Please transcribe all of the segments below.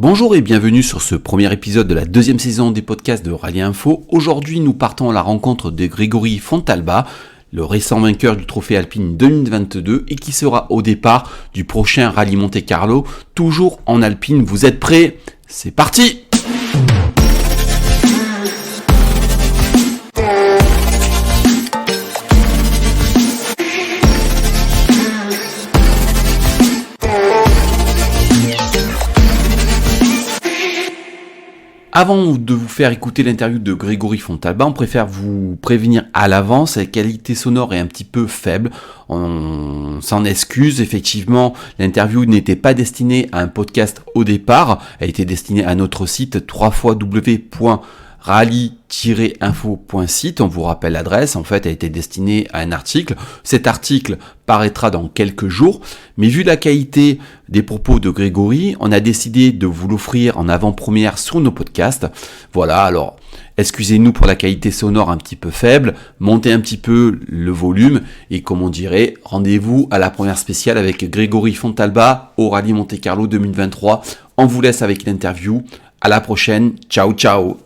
Bonjour et bienvenue sur ce premier épisode de la deuxième saison des podcasts de Rallye Info. Aujourd'hui, nous partons à la rencontre de Grégory Fontalba, le récent vainqueur du Trophée Alpine 2022 et qui sera au départ du prochain Rallye Monte-Carlo, toujours en Alpine. Vous êtes prêts ? C'est parti ! Avant de vous faire écouter l'interview de Grégory Fontalba, on préfère vous prévenir à l'avance, la qualité sonore est un petit peu faible, on s'en excuse, effectivement l'interview n'était pas destinée à un podcast au départ, elle était destinée à notre site www.rally-info.site, on vous rappelle l'adresse, en fait elle était destinée à un article, cet article paraîtra dans quelques jours, mais vu la qualité des propos de Grégory, on a décidé de vous l'offrir en avant-première sur nos podcasts. Voilà, alors excusez-nous pour la qualité sonore un petit peu faible, montez un petit peu le volume et comme on dirait, rendez-vous à la première spéciale avec Grégory Fontalba au Rallye Monte-Carlo 2023. On vous laisse avec l'interview. À la prochaine. Ciao, ciao.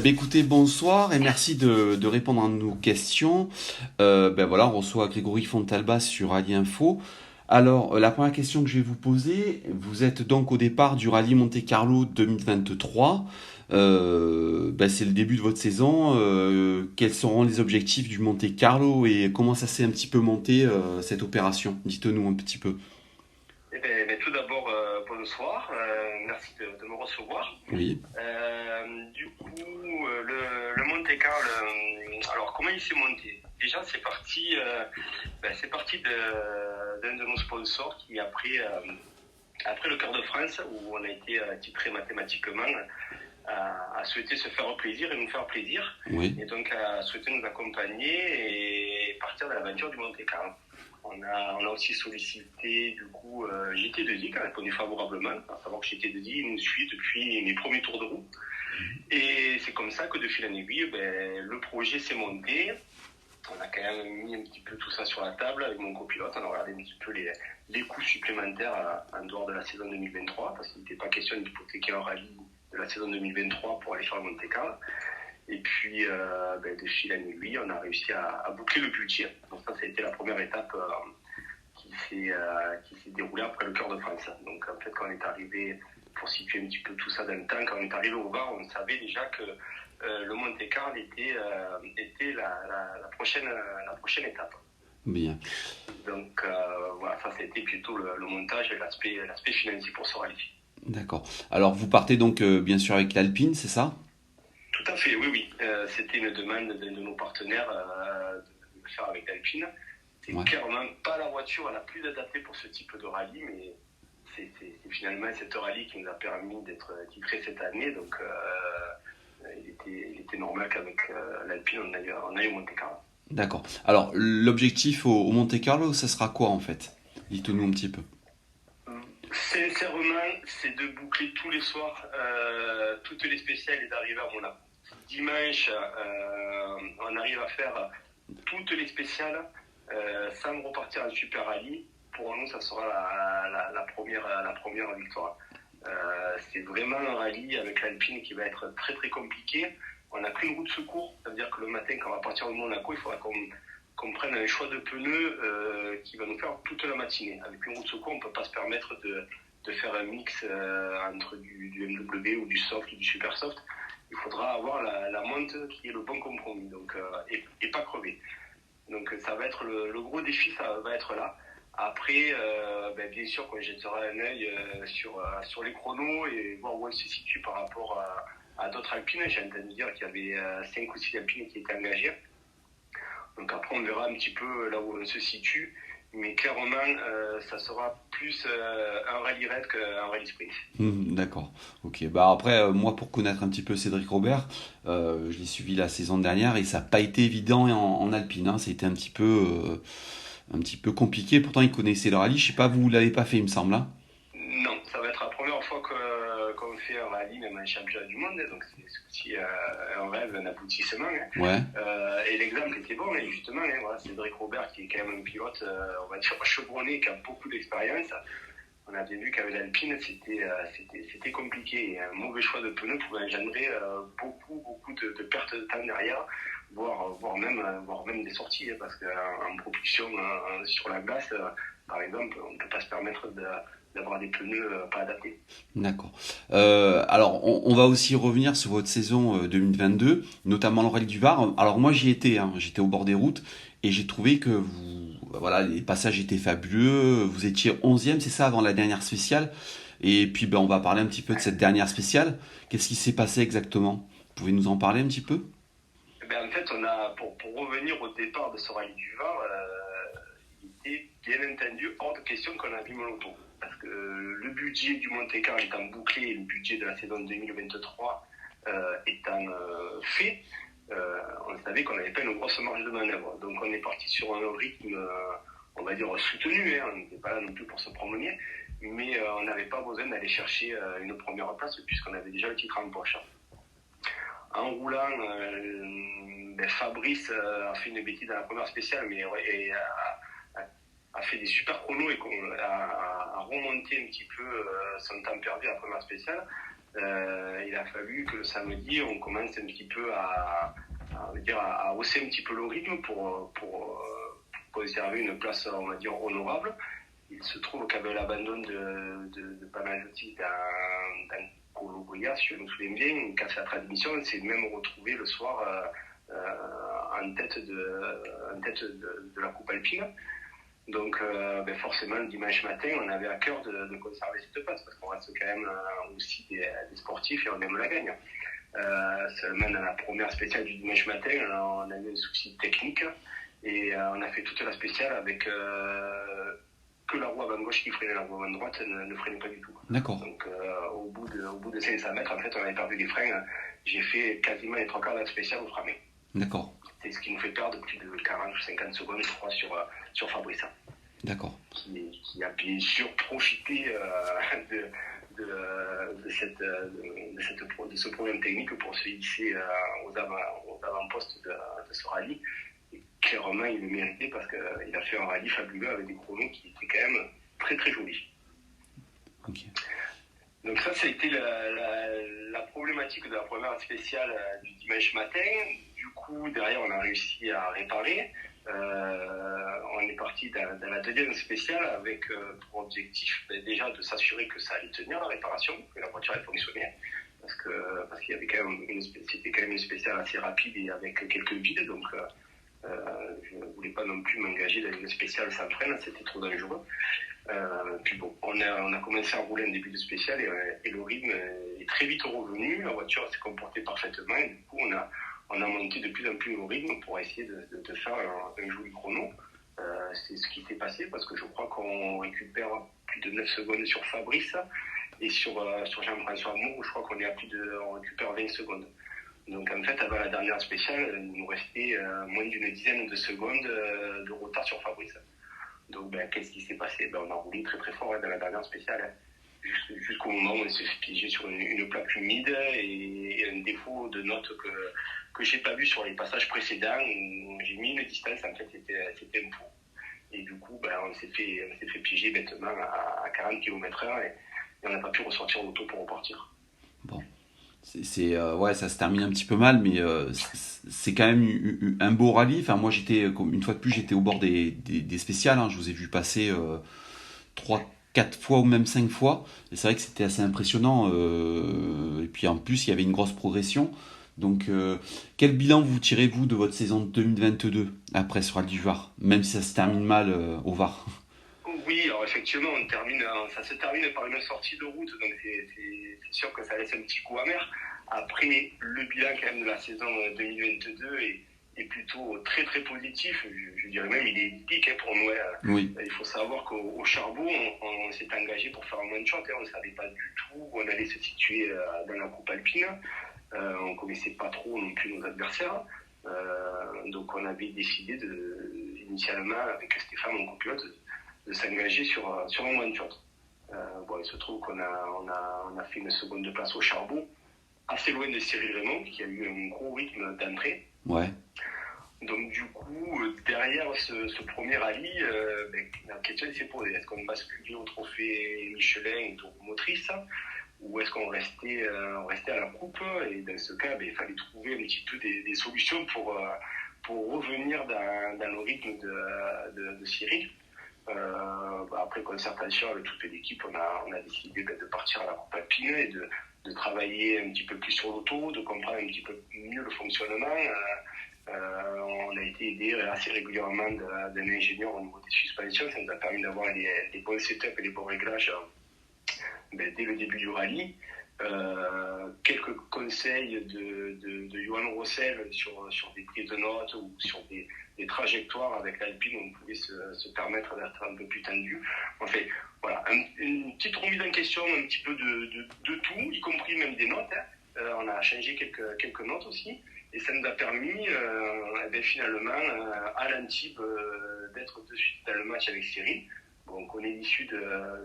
Écoutez, bonsoir et merci de répondre à nos questions. Voilà, on reçoit Grégory Fontalba sur Rallye Info. Alors, la première question que je vais vous poser, vous êtes donc au départ du Rallye Monte-Carlo 2023. C'est le début de votre saison. Quels seront les objectifs du Monte-Carlo et comment ça s'est un petit peu monté cette opération ? Dites-nous un petit peu. Tout d'abord, bonsoir. Merci de me recevoir. Oui. Du coup, le Monte-Carlo, alors comment il s'est monté ? Déjà, c'est parti d'un de nos sponsors qui, après le Cœur de France, où on a été titré mathématiquement, a souhaité se faire plaisir et nous faire plaisir. Oui. Et donc, a souhaité nous accompagner et partir dans l'aventure du Monte-Carlo. On a aussi sollicité, du coup, GT2I qui a répondu favorablement, à savoir que GT2I nous suit depuis mes premiers tours de roue. Et c'est comme ça que de fil en aiguille, le projet s'est monté. On a quand même mis un petit peu tout ça sur la table avec mon copilote. On a regardé un petit peu les coûts supplémentaires en dehors de la saison 2023, parce qu'il n'était pas question d'hypothéquer un rallye de la saison 2023 pour aller faire le Monte-Carlo. Et puis, de fil en aiguille, on a réussi à boucler le budget. Donc ça a été la première étape qui s'est déroulée après le Cœur de France. Donc en fait, quand on est arrivé, pour situer un petit peu tout ça dans le temps, quand on est arrivé au Var, on savait déjà que le Monte-Carlo était la prochaine étape. Bien. Donc voilà, ça a été plutôt le montage et l'aspect financier pour ce rallye. D'accord. Alors vous partez donc bien sûr avec l'Alpine, c'est ça ? Tout à fait, oui. C'était une demande d'un de nos partenaires de le faire avec l'Alpine. C'est clairement pas la voiture la plus adaptée pour ce type de rallye, mais c'est finalement cette rallye qui nous a permis d'être titré cette année. Donc il était normal qu'avec l'Alpine, on aille au Monte-Carlo. D'accord. Alors l'objectif au Monte-Carlo, ça sera quoi en fait ? Dites-nous un petit peu. Sincèrement, c'est de boucler tous les soirs toutes les spéciales et d'arriver à Monaco. Dimanche, on arrive à faire toutes les spéciales sans repartir en super rallye. Pour nous, ça sera la première victoire. C'est vraiment un rallye avec l'Alpine qui va être très très compliqué. On n'a qu'une roue de secours, ça veut dire que le matin, quand on va partir de Monaco, il faudra qu'on prenne un choix de pneus qui va nous faire toute la matinée. Avec une roue de secours, on ne peut pas se permettre de faire un mix entre du MW ou du soft ou du super soft. Il faudra avoir la monte qui est le bon compromis, donc, et pas crever. Donc ça va être le gros défi, ça va être là. Après, bien sûr, qu'on jettera un œil sur les chronos et voir où elle se situe par rapport à d'autres Alpines. J'ai entendu dire qu'il y avait 5 ou 6 Alpines qui étaient engagées. Donc après, on verra un petit peu là où on se situe. Mais clairement, ça sera plus un rallye raid qu'un rallye sprint. D'accord. Ok. Après, moi, pour connaître un petit peu Cédric Robert, je l'ai suivi la saison dernière et ça n'a pas été évident en Alpine. Hein. Ça a été un petit peu compliqué. Pourtant, il connaissait le rallye. Je sais pas, vous l'avez pas fait, il me semble. Hein. première fois qu'on fait un rallye, même un championnat du monde, donc c'est aussi un rêve, un aboutissement. Hein. Ouais. Et l'exemple était bon, hein, justement. Hein, voilà, Cédric Robert, qui est quand même un pilote, on va dire chevronné, qui a beaucoup d'expérience. On avait vu qu'avec l'Alpine, c'était compliqué. Et un mauvais choix de pneus pouvait engendrer beaucoup de pertes de temps derrière, voire même des sorties, hein, parce qu'en propulsion sur la glace, par exemple, on ne peut pas se permettre d'avoir des pneus pas adaptés. D'accord. Alors, on va aussi revenir sur votre saison 2022, notamment le Rallye du Var. Alors moi, j'y étais, hein, j'étais au bord des routes et j'ai trouvé que voilà, les passages étaient fabuleux. Vous étiez 11e, c'est ça, avant la dernière spéciale. Et puis, on va parler un petit peu de cette dernière spéciale. Qu'est-ce qui s'est passé exactement? Vous pouvez nous en parler un petit peu? En fait, pour revenir au départ de ce Rallye du Var, il était bien entendu hors de question qu'on abîme l'auto. Parce que le budget du Monte-Carlo étant bouclé et le budget de la saison 2023 étant fait, on savait qu'on n'avait pas une grosse marge de manœuvre. Donc on est parti sur un rythme, on va dire, soutenu. Hein. On n'était pas là non plus pour se promener, mais on n'avait pas besoin d'aller chercher une première place puisqu'on avait déjà le titre en poche. En roulant, Fabrice a fait une bêtise dans la première spéciale, mais a fait des super chronos et a remonté un petit peu son temps perdu à la première spéciale. Il a fallu que le samedi, on commence un petit peu à hausser un petit peu le rythme pour conserver une place, on va dire, honorable. Il se trouve qu'avec l'abandon de Panayotis dans Colobria, si je me souviens bien, il casse la transmission, il s'est même retrouvé le soir en tête de la Coupe Alpine. Donc forcément, le dimanche matin, on avait à cœur de conserver cette place, parce qu'on reste quand même aussi des sportifs et on aime la gagne. Seulement, dans la première spéciale du dimanche matin, on a eu un souci technique, et on a fait toute la spéciale avec que la roue avant gauche qui freinait, la roue avant droite ne freinait pas du tout. D'accord. Donc au bout de 500 mètres, en fait, on avait perdu les freins. J'ai fait quasiment les 3 quarts de la spéciale au frein. D'accord. C'est ce qui nous fait perdre plus de 40 ou 50 secondes, je crois, sur Fabrice. D'accord. Qui a bien sûr profité de ce problème technique pour se hisser aux avant-postes de ce rallye. Et clairement, il le méritait parce qu'il a fait un rallye fabuleux avec des chronos qui étaient quand même très très jolis. Okay. Donc ça, c'était la problématique de la première spéciale du dimanche matin. Du coup, derrière, on a réussi à réparer. On est parti dans la deuxième spéciale avec pour objectif déjà de s'assurer que ça allait tenir la réparation, que la voiture allait fonctionner, parce qu'il y avait quand même c'était quand même une spéciale assez rapide et avec quelques vides, donc je ne voulais pas non plus m'engager dans une spéciale sans frein, c'était trop dangereux. Puis bon, on a commencé à rouler un début de spéciale et le rythme est très vite revenu, la voiture s'est comportée parfaitement et du coup on a monté de plus en plus le rythme pour essayer de faire un joli chrono. C'est ce qui s'est passé parce que je crois qu'on récupère plus de 9 secondes sur Fabrice et sur Jean-François Amour, je crois on récupère 20 secondes. Donc en fait, avant la dernière spéciale, il nous restait moins d'une dizaine de secondes de retard sur Fabrice. Donc qu'est-ce qui s'est passé? On a roulé très très fort dans la dernière spéciale. Jusqu'au moment où on s'est fait piéger sur une plaque humide et un défaut de note que j'ai pas vu sur les passages précédents où j'ai mis une distance, en fait c'était un faux. Et du coup on s'est fait piéger bêtement à 40 km/h et on n'a pas pu ressortir l'auto pour repartir. Bon, ouais, ça se termine un petit peu mal, mais c'est quand même un beau rallye. Enfin, moi une fois de plus, j'étais au bord des spéciales, hein. Je vous ai vu passer 3-4 fois ou même 5 fois, et c'est vrai que c'était assez impressionnant, et puis en plus il y avait une grosse progression. Donc quel bilan vous tirez-vous de votre saison 2022 après ce Rallye du Var, même si ça se termine mal au Var? Oui, alors effectivement ça se termine par une sortie de route, donc c'est sûr que ça laisse un petit coup amer. Après, le bilan quand même de la saison 2022 est plutôt très très positif, je dirais même il est épique pour nous. Oui. Il faut savoir qu'au Charbot, on s'est engagé pour faire un one-shot, on ne savait pas du tout où on allait se situer dans la Coupe Alpine, on ne connaissait pas trop non plus nos adversaires, donc on avait décidé initialement avec Stéphane, mon copilote, de s'engager sur un one-shot. Bon, il se trouve qu'on a fait une seconde place au Charbot, assez loin de Cyril Raymond, qui a eu un gros rythme d'entrée. Ouais. Donc du coup, derrière ce premier rallye, la question s'est posée. Est-ce qu'on basculait au trophée Michelin et tour motrice, ou est-ce qu'on restait à la coupe? Et dans ce cas, il fallait trouver un petit peu des solutions pour revenir dans le rythme de Cyril. Après concertation avec toute l'équipe, on a décidé de partir à la coupe alpine et de travailler un petit peu plus sur l'auto, de comprendre un petit peu mieux le fonctionnement. On a été aidé assez régulièrement d'un ingénieur au niveau des suspensions. Ça nous a permis d'avoir les bons setups et les bons réglages dès le début du rallye. Quelques conseils de Johan Rossel sur des prises de notes ou sur des trajectoires avec l'Alpine où on pouvait se permettre d'être un peu plus tendu. En fait, voilà, une petite remise en question un petit peu de tout, y compris même des notes. On a changé quelques notes aussi. Et ça nous a permis finalement à l'Antibes d'être de suite dans le match avec Cyril. Donc on est l'issue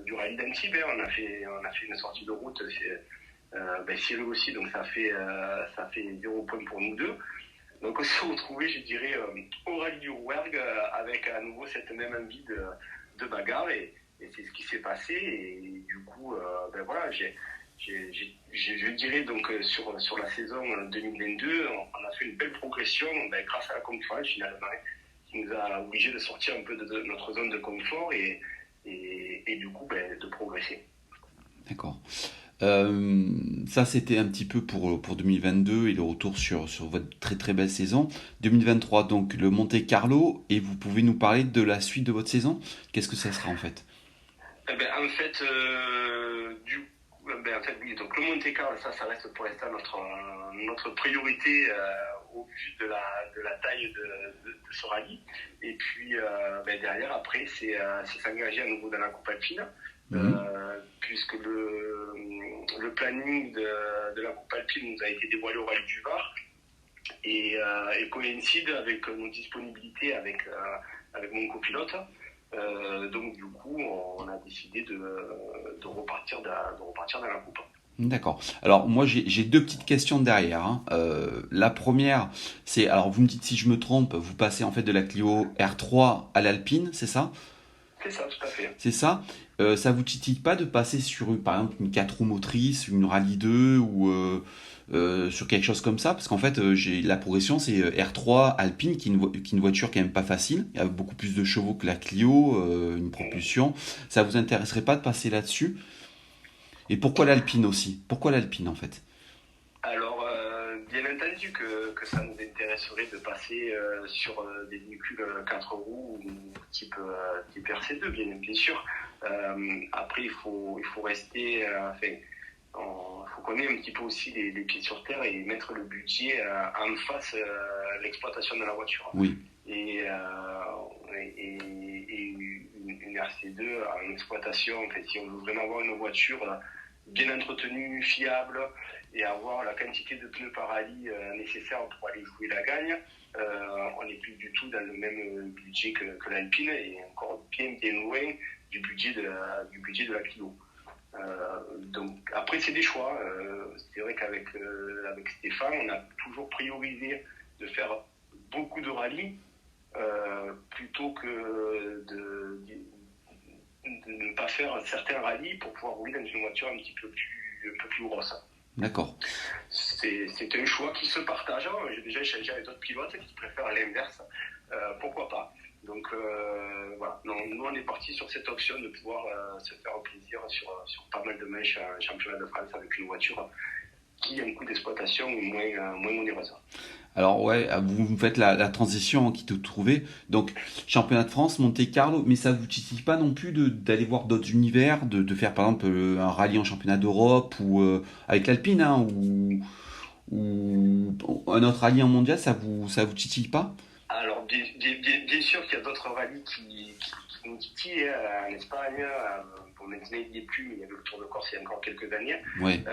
du rallye d'Antibes. On a fait une sortie de route. Cyril aussi, donc ça fait 0 points pour nous deux. Donc on s'est retrouvés, je dirais, au rallye du Rouergue avec à nouveau cette même envie de bagarre. Et c'est ce qui s'est passé. Et du coup, voilà, je dirais donc sur la saison 2022, on a fait une belle progression grâce à la conférence finalement, qui nous a obligés de sortir un peu de notre zone de confort et du coup de progresser. D'accord. Ça, c'était un petit peu pour 2022 et le retour sur votre très très belle saison. 2023, donc le Monte Carlo, et vous pouvez nous parler de la suite de votre saison? Qu'est-ce que ça sera en fait? Oui, donc le Monte Carlo, ça reste pour l'instant notre priorité au vu de la taille de ce rallye. Et puis derrière, après, c'est s'engager à nouveau dans la Coupe Alpine. Puisque le planning de la Coupe Alpine nous a été dévoilé au Rallye du Var et coïncide avec nos disponibilités avec mon copilote. Donc du coup, on a décidé de repartir dans la Coupe. D'accord. Alors moi j'ai deux petites questions derrière, hein. La première, c'est, alors vous me dites si je me trompe, vous passez en fait de la Clio R3 à l'Alpine, c'est ça? C'est ça, tout à fait. C'est ça. Ça vous titille pas de passer sur, par exemple, une 4 roues motrices, une Rallye 2 ou sur quelque chose comme ça? Parce qu'en fait, la progression, c'est R3 Alpine, qui est une voiture quand même pas facile, avec beaucoup plus de chevaux que la Clio, une propulsion. Ça vous intéresserait pas de passer là-dessus? Et pourquoi l'Alpine aussi? Pourquoi l'Alpine en fait? Alors, bien entendu que ça nous intéresserait de passer sur des véhicules 4 roues ou type RC2, bien sûr. Après, il faut rester, il faut qu'on ait un petit peu aussi les pieds sur terre et mettre le budget en face l'exploitation de la voiture. Oui. Et une RC2 en exploitation, en fait, si on veut vraiment avoir une voiture bien entretenue, fiable, et avoir la quantité de pneus par rallye nécessaire pour aller jouer la gagne, on n'est plus du tout dans le même budget que l'Alpine et encore bien loin du budget de la Clio. Donc après c'est des choix. C'est vrai qu'avec Stéphane, on a toujours priorisé de faire beaucoup de rallyes plutôt que de ne pas faire certains rallyes pour pouvoir rouler dans une voiture un peu plus grosse. D'accord. C'est un choix qui se partage. J'ai déjà échangé avec d'autres pilotes qui préfèrent l'inverse. Pourquoi pas? Donc voilà. Nous on est parti sur cette option de pouvoir se faire plaisir sur pas mal de manches en championnat de France avec une voiture qui a un coût d'exploitation moins onéreuse. Alors ouais, vous faites la transition qui te trouvait. Donc championnat de France, Monte Carlo, mais ça vous titille pas non plus d'aller voir d'autres univers, de faire par exemple un rallye en championnat d'Europe ou avec l'Alpine, hein, ou un autre rallye en mondial, ça vous titille pas? Alors bien sûr qu'il y a d'autres rallyes qui nous titillent en Espagne. Pour maintenant il n'y est plus, mais il y avait le Tour de Corse il y a encore quelques années. Ouais.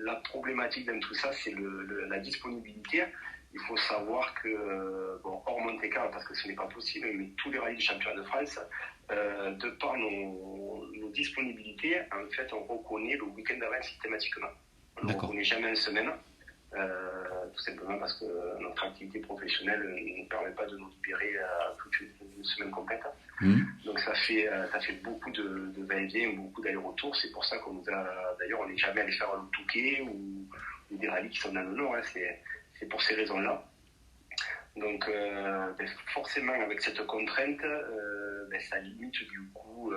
La problématique dans tout ça, c'est la disponibilité. il faut savoir que, hors Monte-Carlo, parce que ce n'est pas possible, mais tous les rallyes du championnat de France, de par nos disponibilités, en fait, on reconnaît le week-end d'avant systématiquement. On ne reconnaît jamais en semaine, tout simplement parce que notre activité professionnelle ne nous permet pas de nous libérer toute une semaine complète. Donc ça fait beaucoup de va-et-vient, beaucoup d'allers-retours. C'est pour ça qu'on nous a, d'ailleurs, on n'est jamais allé faire le Touquet ou des rallyes qui sont dans le Nord. C'est pour ces raisons-là. Donc forcément, avec cette contrainte, ça limite du coup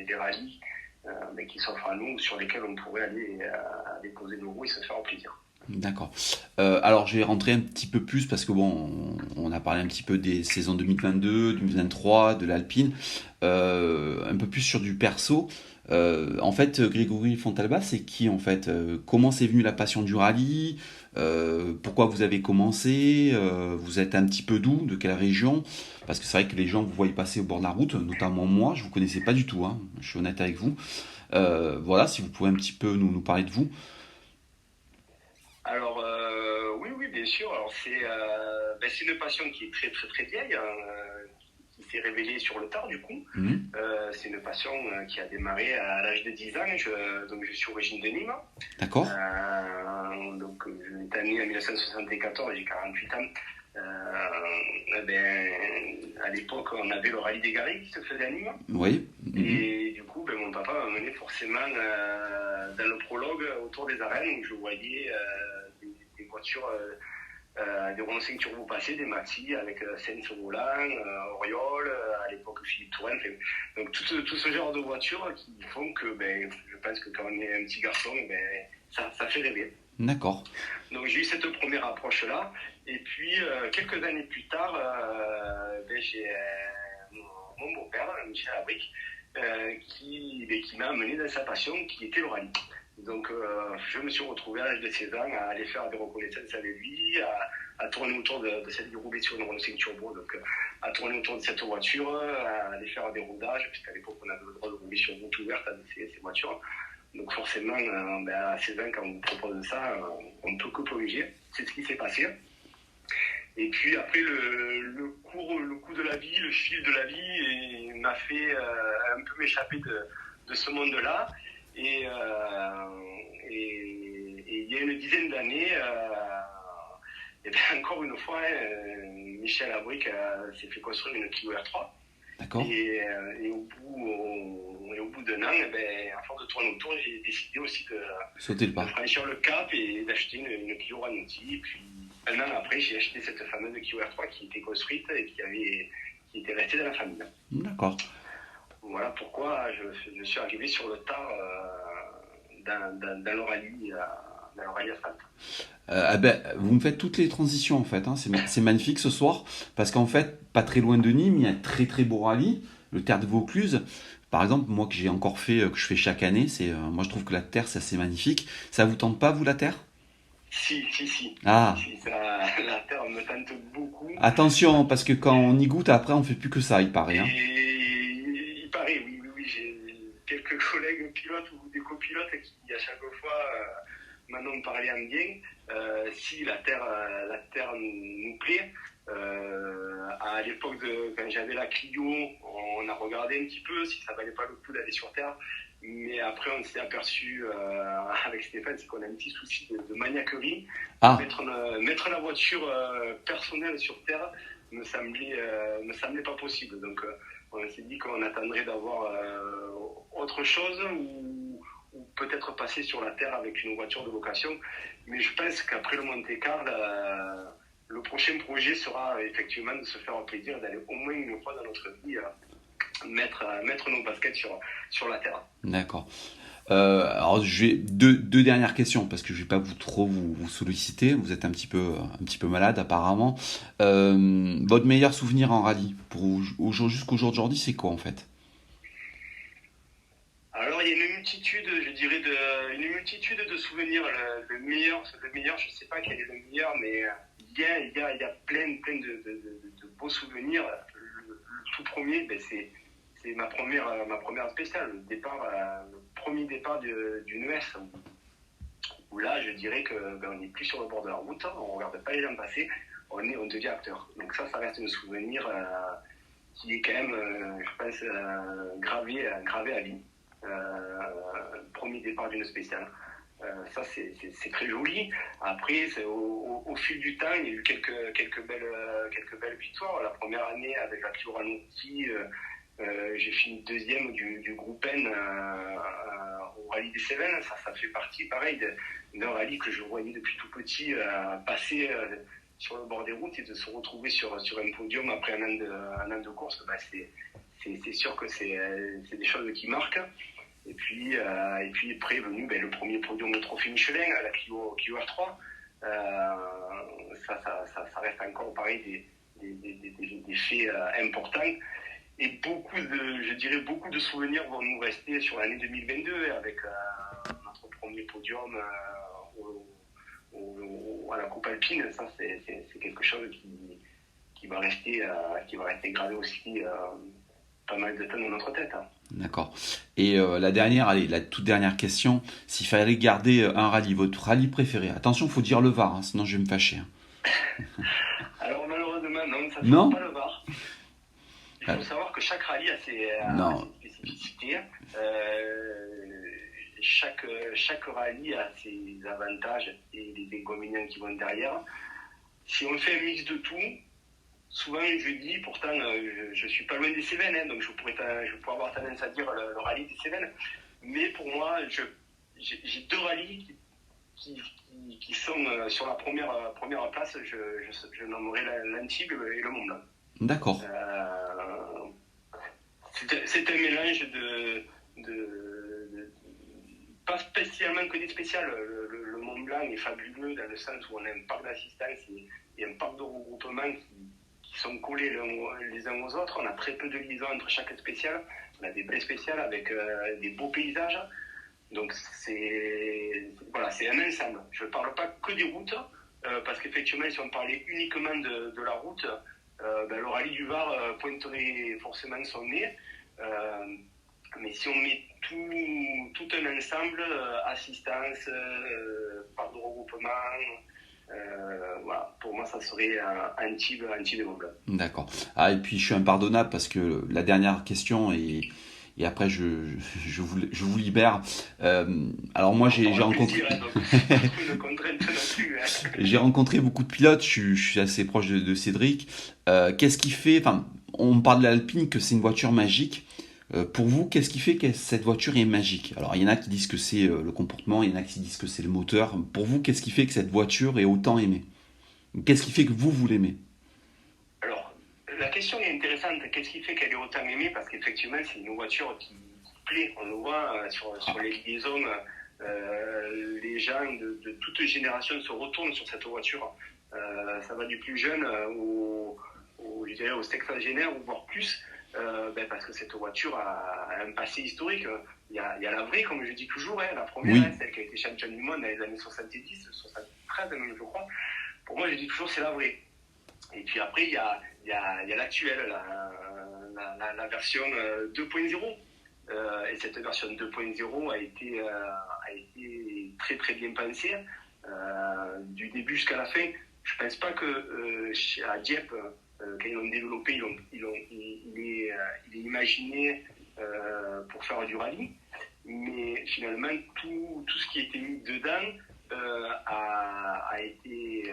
des rallyes qui s'offrent à nous, sur lesquels on pourrait aller déposer nos roues et se faire plaisir. D'accord. Alors je vais rentrer un petit peu plus parce que on a parlé un petit peu des saisons 2022, 2023, de l'Alpine, un peu plus sur du perso. En fait, Grégory Fontalba, c'est qui en fait? Comment c'est venu la passion du rallye? Pourquoi vous avez commencé? Vous êtes un petit peu d'où? De quelle région? Parce que c'est vrai que les gens vous voient passer au bord de la route, notamment moi, je vous connaissais pas du tout, hein, je suis honnête avec vous. Voilà, si vous pouvez un petit peu nous parler de vous. Alors oui, bien sûr. Alors c'est une passion qui est très très très vieille, qui s'est révélée sur le tard du coup. C'est une passion qui a démarré à l'âge de 10 ans. Donc je suis origine de Nîmes. D'accord. Donc je suis né en 1974, j'ai 48 ans. À l'époque, on avait le rallye des Garrigues qui se faisait à Nîmes. Oui. Et du coup, mon papa m'a mené forcément dans le prologue autour des arènes où je voyais des voitures, des Renault 5 Turbo passer, des Maxi avec Sens au volant, Oriole, à l'époque Philippe Touraine. Donc tout ce genre de voitures qui font que je pense que quand on est un petit garçon, ça fait rêver. D'accord. Donc j'ai eu cette première approche-là. Et puis, quelques années plus tard, j'ai mon beau-père, Michel Abric, qui m'a amené dans sa passion, qui était le rallye. Donc, je me suis retrouvé à l'âge de 16 ans à aller faire des reconnaissances avec lui, à tourner autour de cette roulée sur une Renault 5 Turbo, donc à tourner autour de cette voiture, à aller faire des rodages, puisqu'à l'époque, on avait le droit de rouler sur route ouverte avec ces voitures. Donc forcément, à 16 ans, quand on vous propose ça, on ne peut que corriger. C'est ce qui s'est passé. Et puis après, le coup de la vie, le fil de la vie m'a fait un peu m'échapper de ce monde-là. Et il y a une dizaine d'années, encore une fois, Michel Abric s'est fait construire une Clio R3. D'accord. Et au bout d'un an, à force de tourner autour, j'ai décidé aussi de franchir le cap et d'acheter une Clio Ranoti. Et puis un an après, j'ai acheté cette fameuse Clio R3 qui était construite et qui était restée dans la famille. D'accord. Voilà pourquoi je suis arrivé sur le tard dans le rallye. Dans le rallye asphalte. Vous me faites toutes les transitions en fait, hein. C'est magnifique ce soir parce qu'en fait, pas très loin de Nîmes, il y a un très très beau rallye, le Terre de Vaucluse. Par exemple, moi que j'ai encore fait, que je fais chaque année, moi je trouve que la Terre c'est assez magnifique. Ça vous tente pas vous la Terre? Si. Ah. La Terre me tente beaucoup. Attention, parce que quand on y goûte, après on fait plus que ça, il paraît. Hein. Il paraît, oui. J'ai quelques collègues pilotes ou des copilotes qui à chaque fois maintenant me parlaient en bien. Si la Terre nous plaît. À l'époque quand j'avais la Clio, on a regardé un petit peu si ça valait pas le coup d'aller sur Terre. Mais après, on s'est aperçu avec Stéphane, c'est qu'on a un petit souci de maniaquerie. Mettre la voiture personnelle sur Terre me semblait pas possible. Donc, on s'est dit qu'on attendrait d'avoir autre chose ou peut-être passer sur la Terre avec une voiture de location. Mais je pense qu'après le Monte-Carlo, le prochain projet sera effectivement de se faire plaisir et d'aller au moins une fois dans notre vie mettre nos baskets sur la terre. D'accord. Alors j'ai deux dernières questions parce que je vais pas trop vous solliciter. Vous êtes un petit peu malade apparemment. Votre meilleur souvenir en rallye jusqu'au jour d'aujourd'hui, c'est quoi en fait? Alors il y a une multitude, je dirais, une multitude de souvenirs. Le meilleur, je sais pas quel est le meilleur, mais il y a plein de beaux souvenirs. Le tout premier, c'est ma première spéciale, le premier départ d'une ES où là, je dirais que on n'est plus sur le bord de la route, on ne regarde pas les gens passer, on devient acteur. Donc ça reste un souvenir qui est quand même, je pense, gravé à vie. Premier départ d'une spéciale. Ça, c'est très joli. Après, au fil du temps, il y a eu quelques belles victoires. La première année, avec la Clio Ralenti, j'ai fini deuxième du groupe N au rallye des Cévennes. Ça fait partie, pareil, d'un rallye que je voyais depuis tout petit passer sur le bord des routes et de se retrouver sur un podium après un an de course. C'est sûr que c'est des choses qui marquent. Et puis après est venu le premier podium de Trophée Michelin à la Clio R3. Ça reste encore pareil des faits importants. Et beaucoup de souvenirs vont nous rester sur l'année 2022 avec notre premier podium à la Coupe Alpine. Ça, c'est quelque chose qui va rester gravé aussi pas mal de temps dans notre tête. D'accord. Et la toute dernière question, s'il fallait garder un rallye, votre rallye préféré, attention, il faut dire le Var, sinon je vais me fâcher. Alors malheureusement, non, ça ne sera pas le Var. Il faut savoir que chaque rallye a ses spécificités. Chaque rallye a ses avantages et les inconvénients qui vont derrière. Si on fait un mix de tout, souvent je dis, pourtant je suis pas loin des Cévennes, donc je pourrais avoir tendance à dire le rallye des Cévennes, mais pour moi j'ai deux rallyes qui sont sur la première place. Je nommerai l'Antibes et le Mont Blanc. D'accord. C'est un mélange de pas spécialement que des spéciales. Le Mont Blanc est fabuleux dans le sens où on a un parc d'assistance et un parc de regroupement qui sont collés les uns aux autres. On a très peu de liaison entre chaque spéciale. On a des belles spéciales avec des beaux paysages. Donc c'est un ensemble. Je ne parle pas que des routes, parce qu'effectivement, si on parlait uniquement de la route, le rallye du Var pointerait forcément son nez. Mais si on met tout un ensemble, assistance, parc de regroupement, pour moi ça serait Antibes et Mont Blanc. D'accord. Et puis je suis impardonnable parce que la dernière question et après je vous libère. Alors moi j'ai rencontré j'ai rencontré beaucoup de pilotes. Je suis assez proche de Cédric. Qu'est-ce qui fait, on parle de l'Alpine, que c'est une voiture magique. Pour vous, qu'est-ce qui fait que cette voiture est magique? Alors, il y en a qui disent que c'est le comportement, il y en a qui disent que c'est le moteur. Pour vous, qu'est-ce qui fait que cette voiture est autant aimée? Qu'est-ce qui fait que vous l'aimez? Alors, la question est intéressante. Qu'est-ce qui fait qu'elle est autant aimée? Parce qu'effectivement, c'est une voiture qui plaît. On le voit sur les liaisons. Les gens de toutes générations se retournent sur cette voiture. Ça va du plus jeune je dirais au sexagénaire, ou voire plus. Parce que cette voiture a un passé historique. Il y a la vraie, comme je dis toujours, la première, oui. Celle qui a été championne du monde dans les années 70, 73 même, je crois. Pour moi, je dis toujours c'est la vraie. Et puis après, il y a l'actuelle, la version 2.0. Et cette version 2.0 a été très très bien pensée, du début jusqu'à la fin. Je pense pas que à Dieppe, quand ils l'ont développé, il est imaginé pour faire du rallye, mais finalement tout ce qui a été mis dedans a été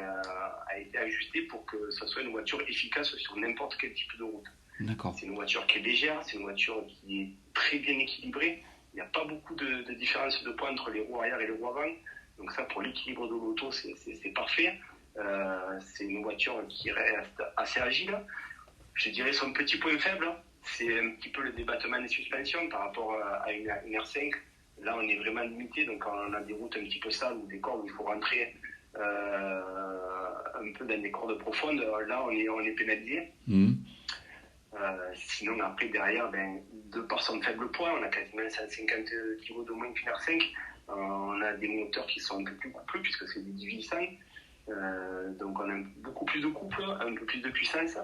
ajusté pour que ce soit une voiture efficace sur n'importe quel type de route. D'accord. C'est une voiture qui est légère, c'est une voiture qui est très bien équilibrée. Il n'y a pas beaucoup de différence de poids entre les roues arrière et les roues avant. Donc ça, pour l'équilibre de l'auto, c'est parfait. C'est une voiture qui reste assez agile. Je dirais son petit point faible, c'est un petit peu le débattement des suspensions par rapport à une R5. Là, on est vraiment limité, donc on a des routes un petit peu sales ou des cordes où il faut rentrer un peu dans des cordes profondes. Là, on est pénalisé. Sinon, après, derrière, de par son faible poids, on a quasiment 150 kg de moins qu'une R5. On a des moteurs qui sont un peu plus coupleux, puisque c'est des 1800. Donc on a beaucoup plus de couple, un peu plus de puissance.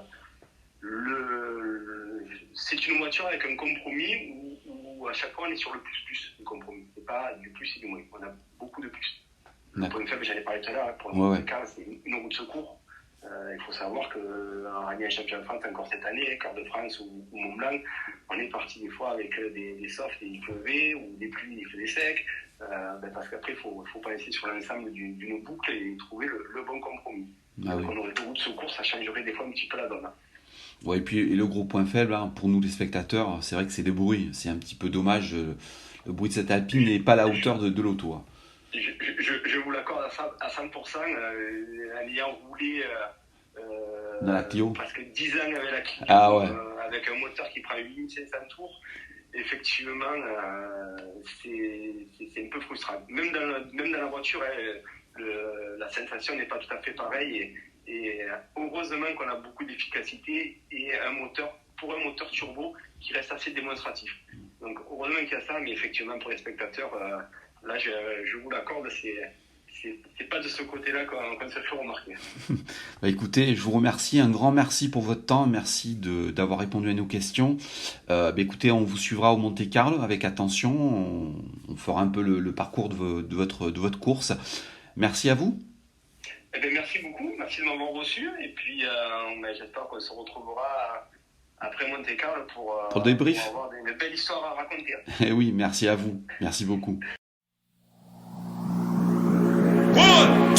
C'est une voiture avec un compromis où à chaque fois on est sur le plus du compromis. C'est pas du plus et du moins. On a beaucoup de plus. Le point faible, j'en ai parlé tout à l'heure, pour le Ouais. Monte-Carlo, c'est une roue de secours. Il faut savoir qu'en rallye championnat de France, encore cette année, Quart de France ou Mont-Blanc, on est parti des fois avec des softs et il pleuvait, ou des pluies, il faisait sec, parce qu'après, il faut penser sur l'ensemble d'une boucle et trouver le bon compromis. Ah Donc oui. on aurait deux roues de secours, ça changerait des fois un petit peu la donne. Ouais, et le gros point faible, hein, pour nous les spectateurs, c'est vrai que c'est les bruits. C'est un petit peu dommage. Le bruit de cette Alpine n'est pas à la hauteur de l'auto, hein. Je vous l'accorde à 100%, en ayant roulé Dans la Clio. presque 10 ans avec la Clio, Ah ouais. avec un moteur qui prend 8500 tours, effectivement, c'est un peu frustrant. Même dans la voiture, la sensation n'est pas tout à fait pareille. Et heureusement qu'on a beaucoup d'efficacité et pour un moteur turbo qui reste assez démonstratif. Donc heureusement qu'il y a ça, mais effectivement pour les spectateurs, là je vous l'accorde, c'est pas de ce côté-là qu'on se fait remarquer. Bah, écoutez, je vous remercie, un grand merci pour votre temps, merci d'avoir répondu à nos questions. Écoutez, on vous suivra au Monte-Carlo avec attention, on fera un peu le parcours de votre course. Merci à vous. Eh bien, merci beaucoup, merci de m'avoir reçu, et puis j'espère qu'on se retrouvera après Monte-Carlo pour le débrief. Pour avoir une belle histoire à raconter. Eh oui, merci à vous, merci beaucoup. 1